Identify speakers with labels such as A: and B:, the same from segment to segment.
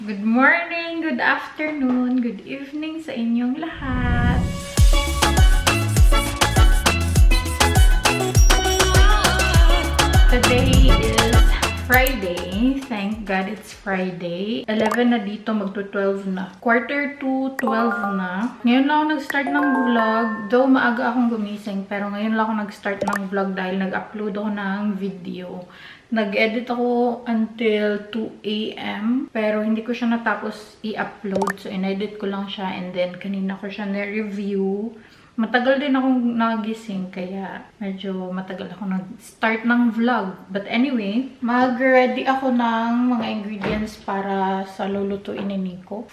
A: Good morning, good afternoon, good evening sa inyong lahat. Today is Friday. Thank God it's Friday. 11 na dito, magto-12 na. Quarter to 12 na. Ngayon lang ako nag-start ng vlog. Though maaga akong gumising, pero ngayon lang ako nag-start ng vlog dahil nag-upload ako ng video. Nag-edit ako until 2 AM, pero hindi ko siya natapos i-upload. So, in-edit ko lang siya and then kanina ko siya na-review. Matagal din akong nagising, kaya medyo matagal ako nag-start ng vlog. But anyway, mag-ready ako ng mga ingredients para sa lulutuin ni Nico.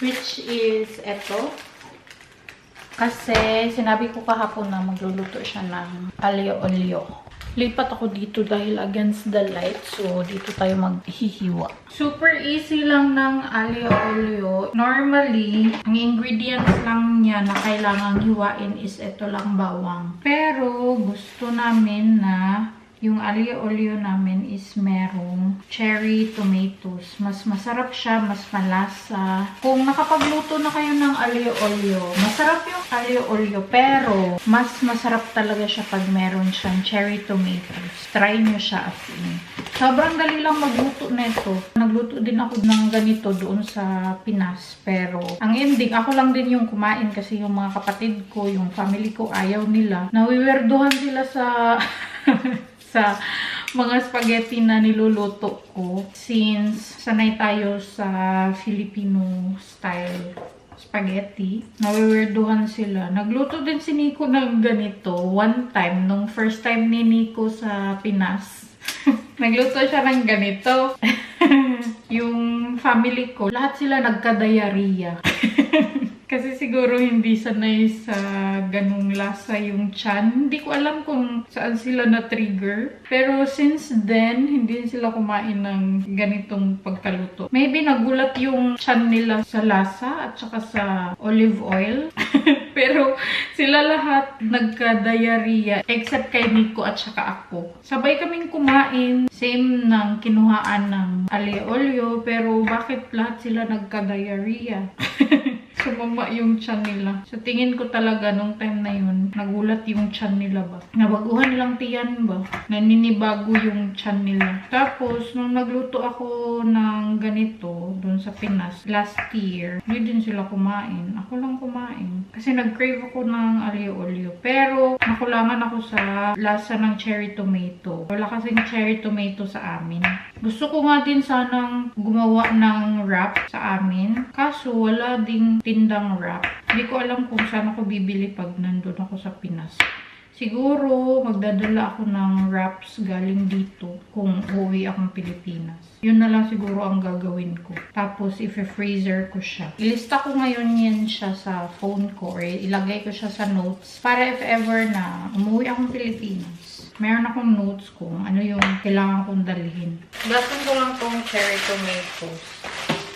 A: Which is eto. Kasi sinabi ko kahapon na magluluto siya ng alio-olio. Lipat ako dito dahil against the light. So, dito tayo maghihiwa. Super easy lang ng alio-olio. Normally, ang ingredients lang niya na kailangang hiwain is ito lang bawang. Pero, gusto namin na yung alio-olio namin is merong cherry tomatoes. Mas masarap siya, mas malasa. Kung nakapagluto na kayo ng alio-olio, masarap yung alio-olio, pero mas masarap talaga siya pag meron siyang cherry tomatoes. Try nyo siya as in. Sobrang dali lang magluto nito. Nagluto din ako ng ganito doon sa Pinas, pero ang ending, ako lang din yung kumain kasi yung mga kapatid ko, yung family ko, ayaw nila. Nawiwerduhan sila sa sa mga spaghetti na niluluto ko since sanay tayo sa Filipino style spaghetti. Nawiwerduhan sila. Nagluto din si Nico ng ganito one time, nung first time ni Nico sa Pinas. Nagluto siya ng ganito. Yung family ko, lahat sila nagka-diarrhea. Kasi siguro hindi sanay sa ganung lasa yung tiyan. Hindi ko alam kung saan sila na-trigger. Pero since then, hindi sila kumain ng ganitong pagkaluto. Maybe nagulat yung tiyan nila sa lasa at saka sa olive oil. Pero sila lahat nagka-diarrhea except kay Nico at saka ako. Sabay kaming kumain. Same ng kinuhaan ng alio-olio. Pero bakit lahat sila nagka-diarrhea? Sumama yung tiyan nila. Sa tingin ko talaga, nung time na yun, nagulat yung tiyan nila ba? Nabaguhan lang tiyan ba? Naninibago yung tiyan nila. Tapos, nung nagluto ako ng ganito, dun sa Pinas, last year, hindi din sila kumain. Ako lang kumain. Kasi nag-crave ako ng alio-olio. Pero, nakulangan ako sa lasa ng cherry tomato. Wala kasing cherry tomato sa amin. Gusto ko nga din sanang gumawa ng wrap sa amin. Kaso, wala ding tindang wrap. Hindi ko alam kung saan ako bibili pag nandun ako sa Pinas. Siguro, magdadala ako ng wraps galing dito kung uuwi akong Pilipinas. Yun na lang siguro ang gagawin ko. Tapos, i-freezer ko siya. Ilista ko ngayon yan siya sa phone ko or ilagay ko siya sa notes para if ever na umuwi akong Pilipinas, meron akong notes kung ano yung kailangan kong dalhin. Gasan ko lang tong cherry tomatoes.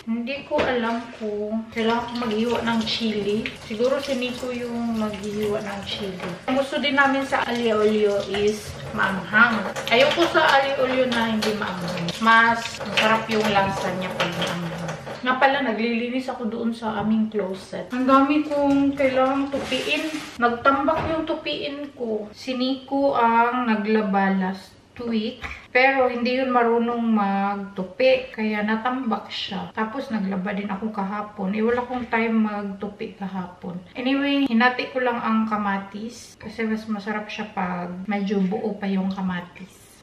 A: Hindi ko alam kung kailangan ko maghiwa ng chili. Siguro si Nico yung maghiwa ng chili. Ang gusto din namin sa alio-olio is maanghang. Ayoko sa alio-olio na hindi maanghang. Mas masarap yung lasa niya pag maanghang. Nga pala, naglilinis ako doon sa aming closet. Ang dami kong kailangang tupiin. Nagtambak yung tupiin ko. Si Nico ang naglaba last week. Pero hindi yun marunong magtupi. Kaya natambak siya. Tapos naglaba din ako kahapon. Wala akong time magtupi kahapon. Anyway, hinati ko lang ang kamatis. Kasi mas masarap siya pag medyo buo pa yung kamatis.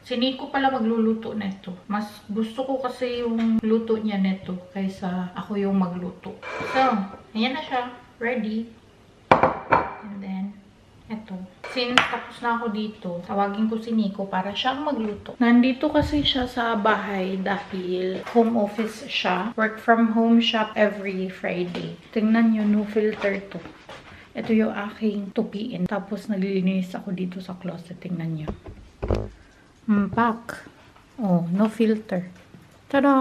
A: Si Nico pala magluluto neto. Mas gusto ko kasi yung luto niya neto kaysa ako yung magluto. So, ayan na siya. Ready. And then, eto. Since tapos na ako dito, tawagin ko si Nico para siyang magluto. Nandito kasi siya sa bahay dahil home office siya. Work from home siya every Friday. Tingnan nyo, no filter to. Ito yung aking tupiin. Tapos naglilinis ako dito sa closet. Tingnan nyo. Pack. Oh, no filter. Tada!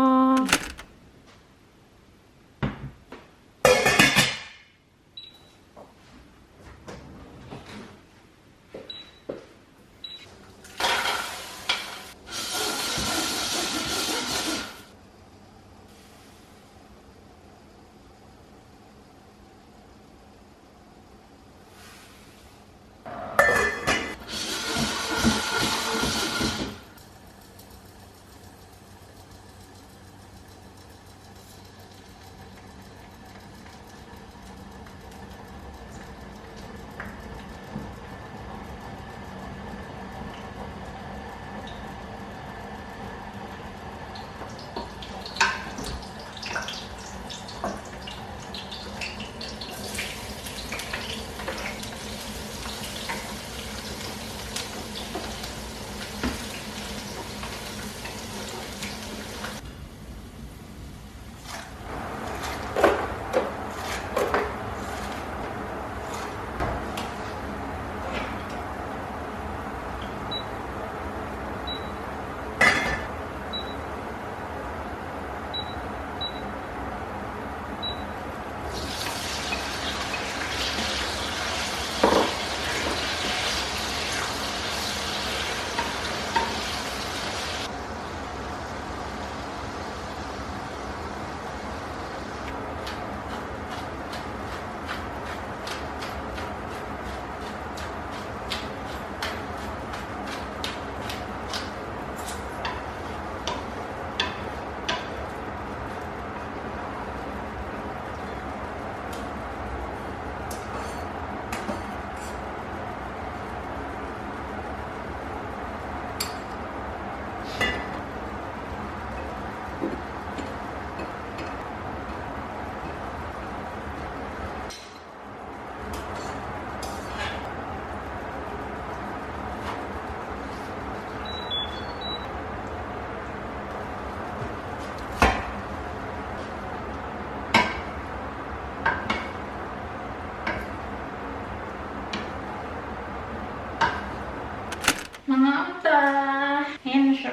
A: Ayan na siya.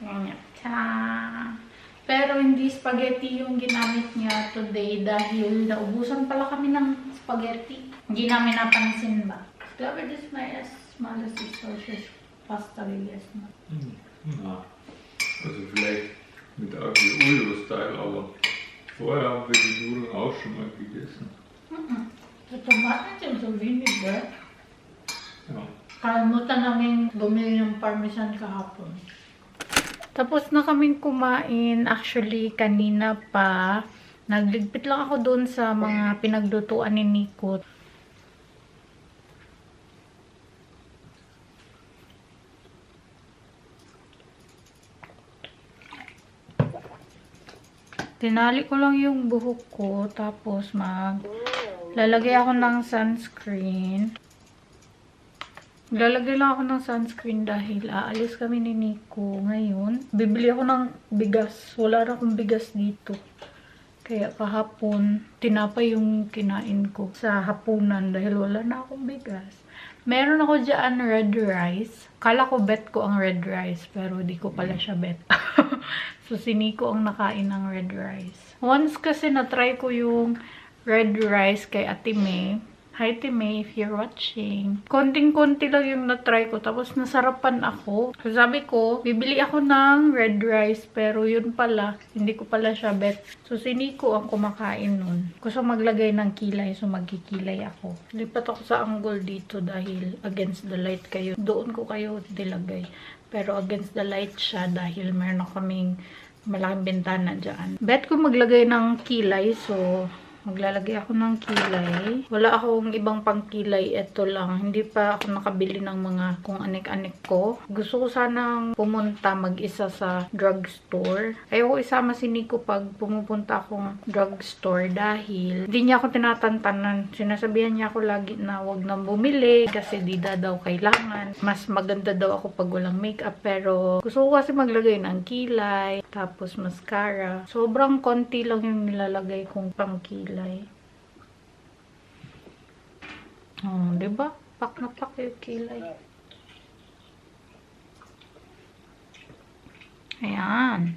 A: Ayan. Ta-da! Pero hindi spaghetti yung ginamit niya today dahil naubusan pala kami ng spaghetti. Hindi namin napansin ba? Ich glaube, das ist mal das ist solches Pasta gegessen habe.
B: Ja. Also vielleicht mit Aglio-Olio-Style, aber vorher haben wir die Nudeln auch schon mal gegessen.
A: Die Tomaten sind so wenig, gell?
B: Ja.
A: Kalimutan namin bumili ng parmesan kahapon. Tapos na kaming kumain. Actually, kanina pa. Nagligpit lang ako doon sa mga pinaglutuan ni Nico. Tinali ko lang yung buhok ko. Tapos lalagay ako ng sunscreen. Lalagay lang ako ng sunscreen dahil aalis kami ni Nico ngayon. Bibili ako ng bigas. Wala na akong bigas dito. Kaya kahapon, tinapay yung kinain ko sa hapunan dahil wala na akong bigas. Meron ako dyan red rice. Kala ko bet ko ang red rice pero di ko pala siya bet. So si Nico ang nakain ng red rice. Once kasi na-try ko yung red rice kay Ate May. Hi, Ate May, if you're watching. Konting-konti lang yung na-try ko. Tapos, nasarapan ako. So, sabi ko, bibili ako ng red rice. Pero, yun pala, hindi ko pala siya bet. So, si Nico ang kumakain nun. Gusto maglagay ng kilay. So, magkikilay ako. Lipat ako sa angle dito dahil against the light kayo. Doon ko kayo dilagay. Pero, against the light siya dahil meron ako kaming malaking bintana dyan. Bet ko maglagay ng kilay. So, maglalagay ako ng kilay. Wala akong ibang pangkilay. Ito lang. Hindi pa ako nakabili ng mga kung anik-anik ko. Gusto ko sanang pumunta mag-isa sa drugstore. Ayoko isama si Nico pag pumupunta akong drugstore dahil hindi niya ako tinatantanan. Sinasabihan niya ako lagi na wag nang bumili kasi di daw kailangan. Mas maganda daw ako pag walang makeup. Pero gusto ko kasi maglagay ng kilay. Tapos mascara. Sobrang konti lang yung nilalagay kong pangkilay. Oh, diba? Pak na pak yung kilay. Ayan.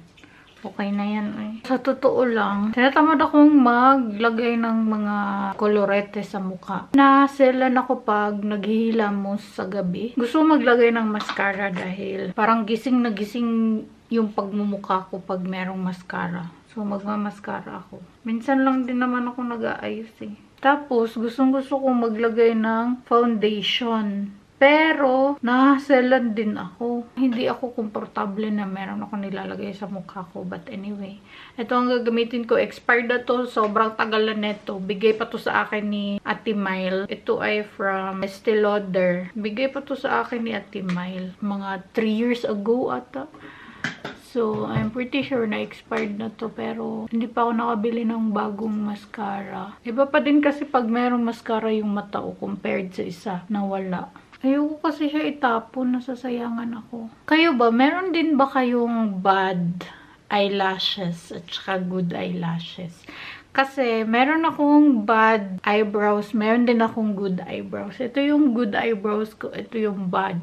A: Okay na yan eh. Sa totoo lang, tinatamad akong maglagay ng mga kolorete sa mukha. Naselan ako pag naghihilamos sa gabi. Gusto ko maglagay ng mascara dahil parang gising na gising yung pagmumukha ko pag merong mascara. So, magmamaskara ako. Minsan lang din naman ako nag-aayos eh. Tapos, gustong-gusto kong maglagay ng foundation. Pero, nahaselan din ako. Hindi ako komportable na meron ako nilalagay sa mukha ko. But anyway, ito ang gagamitin ko. Expired na to. Sobrang tagal na neto. Bigay pa to sa akin ni Ate Mile. Ito ay from Estee Lauder. Bigay pa to sa akin ni Ate Mile. Mga 3 years ago ata. So, I'm pretty sure na expired na to pero hindi pa ako nakabili ng bagong mascara. Iba pa din kasi pag merong mascara yung mata ko compared sa isa na wala. Ayoko kasi siya itapon, nasasayangan ako. Kayo ba, meron din ba kayong bad eyelashes at saka good eyelashes? Kasi meron akong bad eyebrows, meron din akong good eyebrows. Ito yung good eyebrows ko, ito yung bad.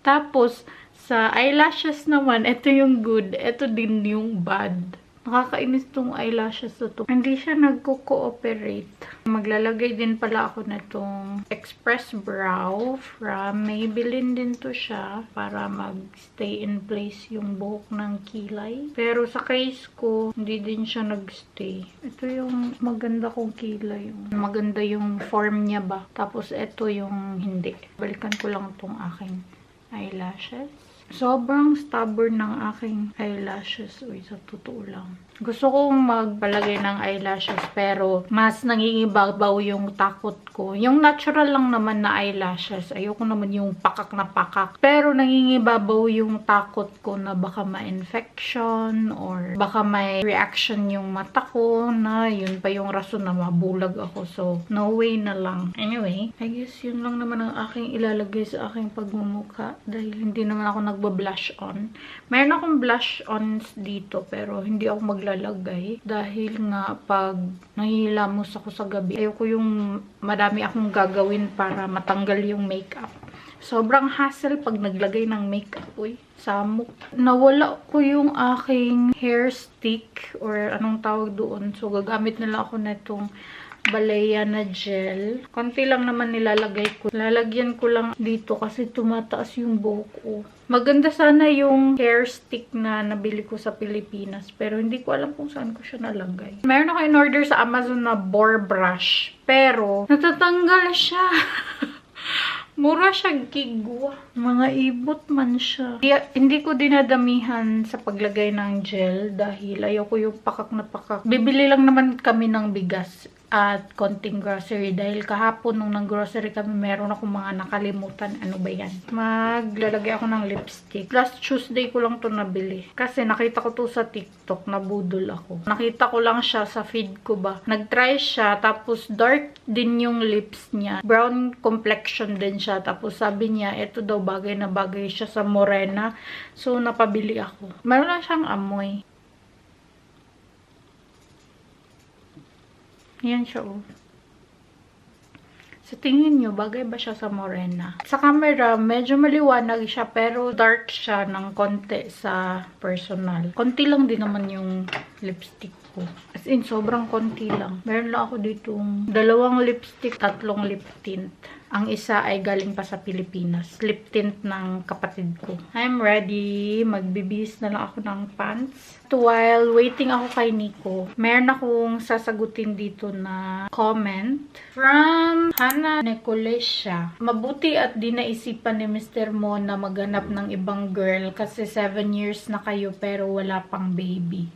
A: Tapos, sa eyelashes naman, ito yung good, ito din yung bad. Nakakainis tong eyelashes na to. Hindi siya nagko-cooperate. Maglalagay din pala ako na tong Express Brow from Maybelline din to siya para mag-stay in place yung buhok ng kilay. Pero sa case ko, hindi din siya nag-stay. Ito yung maganda kong kilay. Maganda yung form niya ba. Tapos ito yung hindi. Balikan ko lang tong aking eyelashes. Sobrang stubborn ng aking eyelashes. Uy, sa totoo lang. Gusto kong magpalagay ng eyelashes pero mas nangingibabaw yung takot ko. Yung natural lang naman na eyelashes. Ayoko naman yung pakak na pakak. Pero nangingibabaw yung takot ko na baka ma-infection or baka may reaction yung mata ko na yun pa yung rason na mabulag ako. So, no way na lang. Anyway, I guess yun lang naman ang aking ilalagay sa aking pagmumukha dahil hindi naman ako nagba-blush on. Mayroon akong blush ons dito pero hindi ako maglalagay dahil nga pag nahihilamos ako sa gabi, ayoko yung madami akong gagawin para matanggal yung makeup. Sobrang hassle pag naglagay ng makeup. Uy, samok. Nawala ko yung aking hair stick or anong tawag doon. So, gagamit nila ako na itong Balea na gel. Konti lang naman nilalagay ko. Lalagyan ko lang dito kasi tumataas yung buhok ko. Maganda sana yung hair stick na nabili ko sa Pilipinas. Pero hindi ko alam kung saan ko siya nalagay. Meron ako in-order sa Amazon na bore brush. Pero, natatanggal siya. Mura siya gigwa. Mga ibot man siya. Hindi ko dinadamihan sa paglagay ng gel dahil ayoko yung pakak na pakak. Bibili lang naman kami ng bigas at konting grocery dahil kahapon nung nag-grocery kami meron akong mga nakalimutan. Ano ba yan? Maglalagay ako ng lipstick. Last Tuesday ko lang to nabili. Kasi nakita ko to sa TikTok. Nabudol ako. Nakita ko lang siya sa feed ko ba. Nag-try siya. Tapos dark din yung lips niya. Brown complexion din siya. Tapos sabi niya, ito daw bagay na bagay siya sa morena. So napabili ako. Meron lang siyang amoy. Yan siya, oh. Sa tingin nyo, bagay ba siya sa morena? Sa camera, medyo maliwanag siya, pero dark siya ng konti sa personal. Konti lang din naman yung lipstick ko. As in, sobrang konti lang. Meron lang ako ditong 2 lipstick, 3 lip tint. Ang isa ay galing pa sa Pilipinas. Lip tint ng kapatid ko. I'm ready. Magbibihis na lang ako ng pants. While waiting ako kay Nico, meron akong sasagutin dito na comment from Hannah Nicolesha. Mabuti at di naisipan ni Mr. Mo na maghanap ng ibang girl kasi 7 years na kayo pero wala pang baby.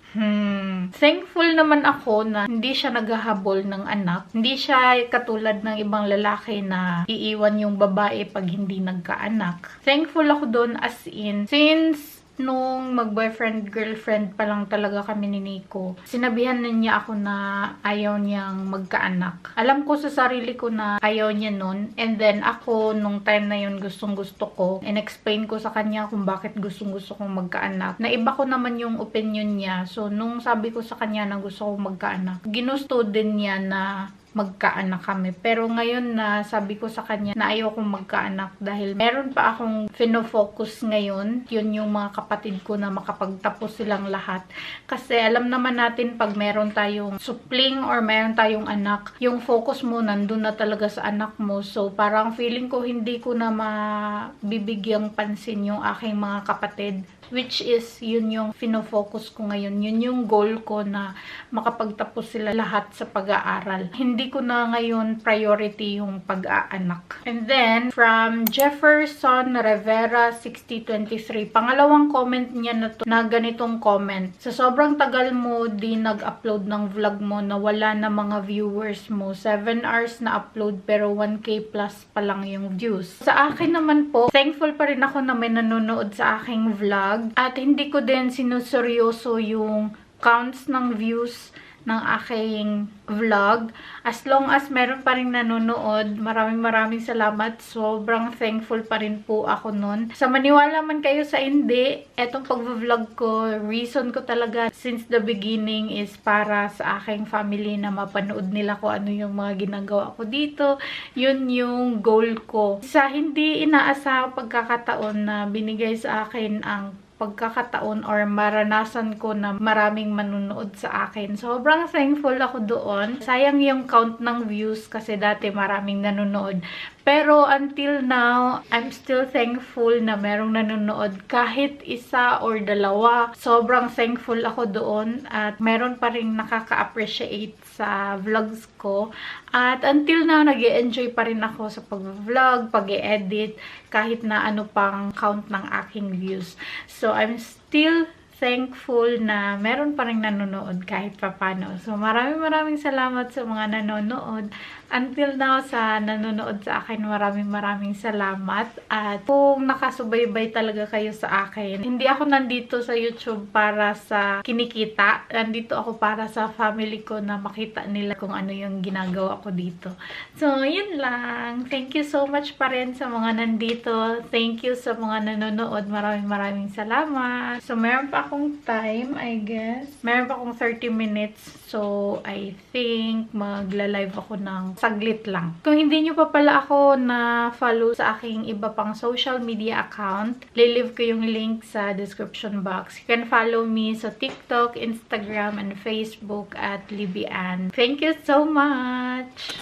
A: Thankful naman ako na hindi siya naghahabol ng anak. Hindi siya katulad ng ibang lalaki na iiwan yung babae pag hindi nagkaanak. Thankful ako doon as in, since nung mag-boyfriend-girlfriend pa lang talaga kami ni Nico, sinabihan na niya ako na ayaw niyang magkaanak. Alam ko sa sarili ko na ayaw niya nun. And then ako, nung time na yun, gustong-gusto ko. And-explain ko sa kanya kung bakit gustong-gusto kong magkaanak. Naiba ko naman yung opinion niya. So, nung sabi ko sa kanya na gusto kong magkaanak, ginusto din niya na magkaanak kami. Pero ngayon na sabi ko sa kanya na ayaw kong magkaanak dahil meron pa akong fino-focus ngayon. Yun yung mga kapatid ko na makapagtapos silang lahat. Kasi alam naman natin pag meron tayong supling or meron tayong anak, yung focus mo nandun na talaga sa anak mo. So parang feeling ko hindi ko na mabibigyang pansin yung aking mga kapatid. Which is, yun yung fino-focus ko ngayon. Yun yung goal ko na makapagtapos sila lahat sa pag-aaral. Hindi ko na ngayon priority yung pag-aanak. And then, from Jefferson Rivera 6023, pangalawang comment niya na to, na ganitong comment. Sa sobrang tagal mo di nag-upload ng vlog mo na wala na mga viewers mo. 7 hours na upload pero 1K plus pa lang yung views. Sa akin naman po, thankful pa rin ako na may nanonood sa aking vlog. At hindi ko din sinuseryoso yung counts ng views ng aking vlog. As long as meron pa rin nanonood, maraming salamat. Sobrang thankful pa rin po ako nun. Sa maniwala man kayo sa hindi, etong pag-vlog ko, reason ko talaga since the beginning is para sa aking family na mapanood nila ko ano yung mga ginagawa ko dito. Yun yung goal ko. Sa hindi inaasahang pagkakataon na binigay sa akin ang pagkakataon or maranasan ko na maraming manunood sa akin. Sobrang thankful ako doon. Sayang yung count ng views kasi dati maraming nanonood. Pero until now, I'm still thankful na merong nanonood kahit isa or dalawa. Sobrang thankful ako doon at meron pa rin nakaka-appreciate sa vlogs ko. At until now, nag-e-enjoy pa rin ako sa pag-vlog, pag-e-edit, kahit na ano pang count ng aking views. So, I'm still thankful na meron pa rin nanonood kahit papano. So, maraming salamat sa mga nanonood. Until now, sa nanonood sa akin, maraming salamat. At kung nakasubaybay talaga kayo sa akin, hindi ako nandito sa YouTube para sa kinikita. Nandito ako para sa family ko na makita nila kung ano yung ginagawa ko dito. So, yun lang. Thank you so much pa rin sa mga nandito. Thank you sa mga nanonood. Maraming salamat. So, meron pa akong time, I guess. Meron pa akong 30 minutes. So, I think magla-live ako ng saglit lang. Kung hindi nyo pa pala ako na-follow sa aking iba pang social media account, lilive ko yung link sa description box. You can follow me sa TikTok, Instagram, and Facebook at Libby Ann. Thank you so much!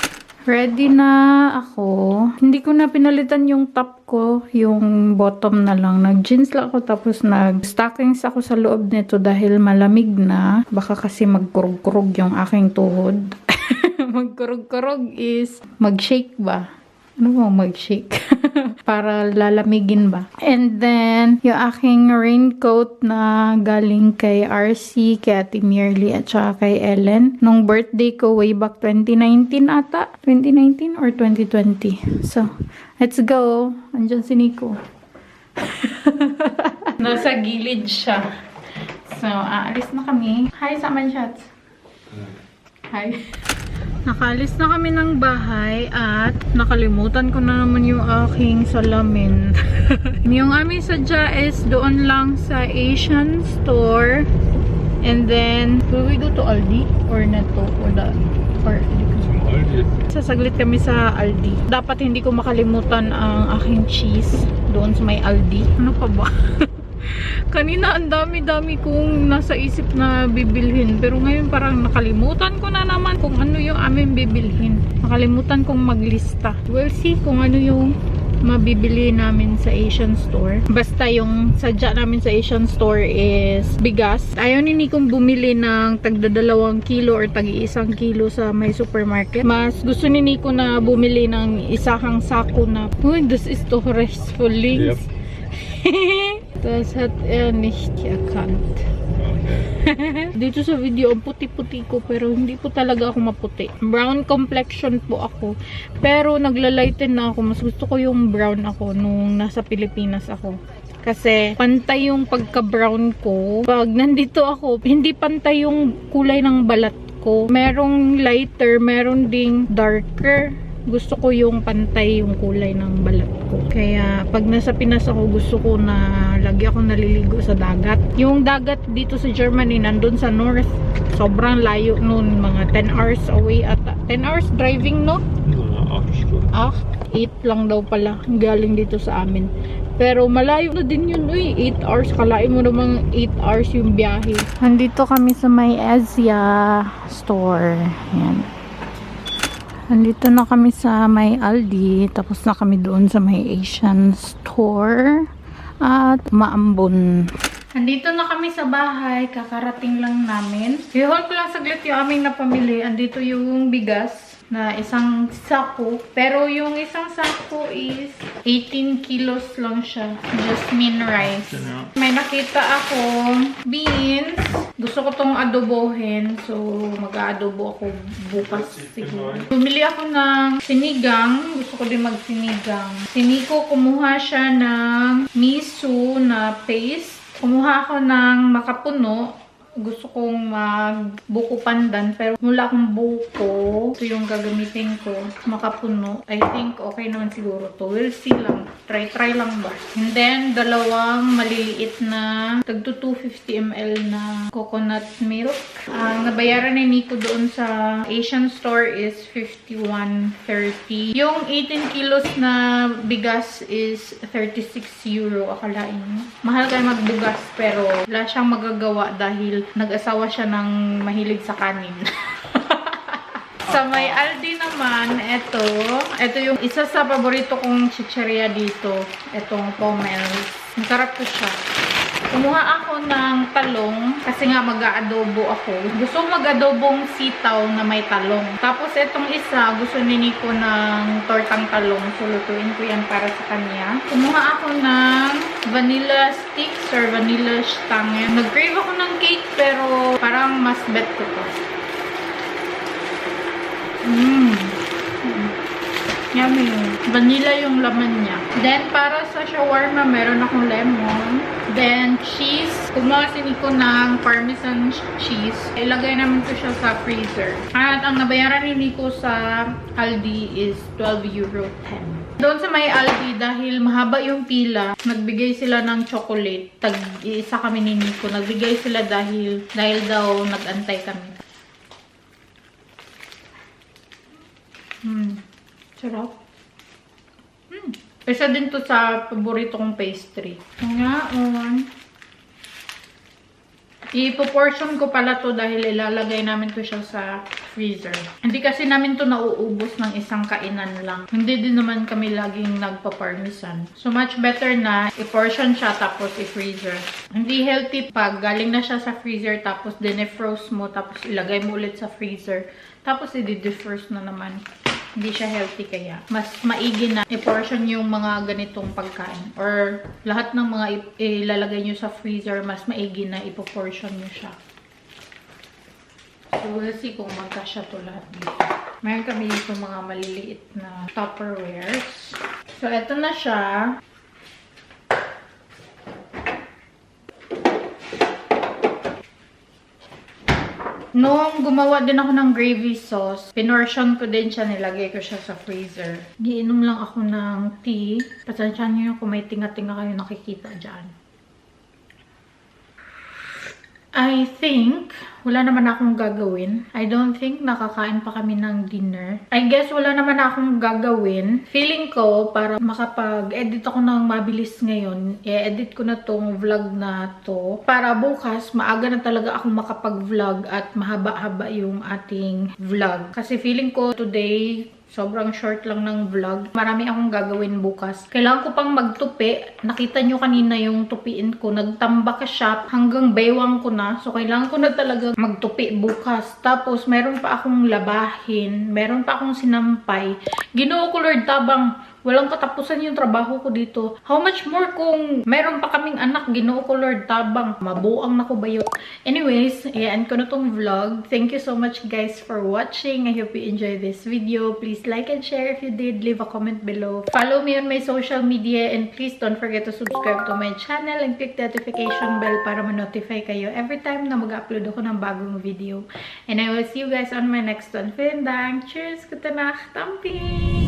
A: Ready na ako. Hindi ko na pinalitan yung top ko. Yung bottom na lang. Nag-jeans lang ako tapos nag-stockings ako sa loob nito dahil malamig na. Baka kasi magkurog-kurog yung aking tuhod. Magkurog-kurog is mag-shake ba? Ano mo mag-shake? Para lalamigin ba? And then, yung aking raincoat na galing kay RC, kay Ate Mirly, at saka kay Ellen. Nung birthday ko, way back 2019 ata. 2019 or 2020. So, let's go. Andyan si Nico. Nasa gilid siya. So, aalis na kami. Hi, Saman Shots. Hi. Nakalis na kami ng bahay at nakalimutan ko na naman yung aking salamin. Yung aming sadya is doon lang sa Asian store. And then, will we go to Aldi? Or Netto? Or sasaglit kami sa Aldi. Dapat hindi ko makalimutan ang aking cheese doon sa may Aldi. Ano pa ba? Kanina ang dami-dami kong nasa isip na bibilhin. Pero ngayon parang nakalimutan ko na naman kung ano yung aming bibilhin. Nakalimutan kong maglista. We'll see kung ano yung mabibili namin sa Asian store. Basta yung sadya namin sa Asian store is bigas. Ayaw ni Nikong bumili ng tagda 2 kilo or tagi 1 kilo sa may supermarket. Mas gusto ni Nico na bumili ng isahang sako na, uy, das ist doch rechts vor links. Yep. Das hat nicht erkannt. Dito sa video, ang puti-puti ko pero hindi po talaga ako maputi. Brown complexion po ako. Pero naglalighten na ako. Mas gusto ko yung brown ako nung nasa Pilipinas ako. Kasi pantay yung pagka-brown ko. Pag nandito ako, hindi pantay yung kulay ng balat ko. Merong lighter, meron ding darker. Gusto ko yung pantay yung kulay ng balat ko. Kaya pag nasa Pinas ako, gusto ko na lagi ako naliligo sa dagat. Yung dagat dito sa Germany, nandun sa north. Sobrang layo nun. Mga 10 hours away ata. 10 hours driving, no? 8 lang daw pala. Galing dito sa amin. Pero malayo na din yun. Uy, 8 hours. Kalain mo namang 8 hours yung biyahe. Nandito kami sa may Asia store. Yan. Nandito na kami sa may Aldi. Tapos na kami doon sa may Asian store. At Maambon. Nandito na kami sa bahay. Kakarating lang namin. I-hold ko lang saglit yung aming napamili. Andito yung bigas na isang sako. Pero yung isang sako is 18 kilos lang siya. Jasmine rice. May nakita akong beans. Gusto ko tong adobohin. So, mag-aadobo ako bukas siguro. Bumili ako ng sinigang. Gusto ko din mag-sinigang. Siniko, kumuha siya ng miso na paste. Kumuha ako ng makapuno. Gusto kong mag-buko pandan. Pero mula akong buko. Ito yung gagamitin ko. Makapuno. I think okay naman siguro to. We'll see lang. Try lang ba. And then, 2 maliliit na tagto 250 ml na coconut milk. Ang nabayaran ni Nico doon sa Asian store is 51.30. Yung 18 kilos na bigas is 36 euro. Akalain mo. Mahal kayo magbugas pero wala siyang magagawa dahil nag-asawa siya ng mahilig sa kanin. Sa may Aldi naman, ito yung isa sa paborito kong chicheria dito. Itong Pommel's. Masarap to siya. Kumuha ako ng talong kasi nga mag-aadobo ako. Gusto ko mag-adobong sitaw na may talong. Tapos itong isa, gusto ni Nico ng tortang talong. So, lutuin ko yan para sa kanya. Kumuha ako ng vanilla sticks or vanilla stangen. Nag-crave ako ng cake pero parang mas bet ko to. Yummy. Vanilla yung laman niya. Then, para sa shawarma, meron akong lemon. Then, cheese. Kumuha si Nico ng parmesan cheese. Ilagay namin ko siya sa freezer. At ang nabayaran ni Nico sa Aldi is 12 euro 10. Doon sa may Aldi, dahil mahaba yung pila, nagbigay sila ng chocolate. Tag-iisa kami ni Nico. Nagbigay sila dahil daw nag-antay kami. Sarap. Isa din to sa paborito kong pastry. Ngayon, ipo-portion ko pala to dahil ilalagay namin to siya sa freezer. Hindi kasi namin to nauubos ng isang kainan lang. Hindi din naman kami laging nagpa-parmesan. So much better na i-portion siya tapos i-freezer. Hindi healthy pag galing na siya sa freezer tapos dinefrost mo tapos ilagay mo ulit sa freezer. Tapos i-defrost na naman. Hindi siya healthy kaya. Mas maigi na i-portion yung mga ganitong pagkain. Or lahat ng mga ilalagay nyo sa freezer, mas maigi na ipo-portion nyo siya. So, we'll see kung magkasya to lahat dito. Mayroon kami dito mga maliliit na Tupperwares. So, eto na siya. Noong gumawa din ako ng gravy sauce, pinortion ko din siya, nilagay ko siya sa freezer. Giinom lang ako ng tea. Pasensyahan niyo kung may tinga-tinga kayo nakikita dyan. I think wala naman akong gagawin. I don't think nakakain pa kami ng dinner. I guess wala naman akong gagawin. Feeling ko, para makapag-edit ako ng mabilis ngayon, i-edit ko na tong vlog na to. Para bukas, maaga na talaga akong makapag-vlog at mahaba-haba yung ating vlog. Kasi feeling ko today, sobrang short lang ng vlog. Marami akong gagawin bukas. Kailangan ko pang magtupi. Nakita nyo kanina yung tupiin ko. Nagtambak siya hanggang baywang ko na. So, kailangan ko na talaga magtupi bukas. Tapos, meron pa akong labahin. Meron pa akong sinampay. Ginoo ko, Lord, tabang walang katapusan yung trabaho ko dito. How much more kung meron pa kaming anak, Ginoo ko, Lord, tabang mabuang na ko bayo. Anyways, i-end ko na tong vlog. Thank you so much guys for watching. I hope you enjoyed this video. Please like and share if you did. Leave a comment below. Follow me on my social media and please don't forget to subscribe to my channel and click the notification bell para ma-notify kayo every time na mag-upload ako ng bagong video. And I will see you guys on my next one. Vielen Dank. Cheers! Gute Nacht! Tampi!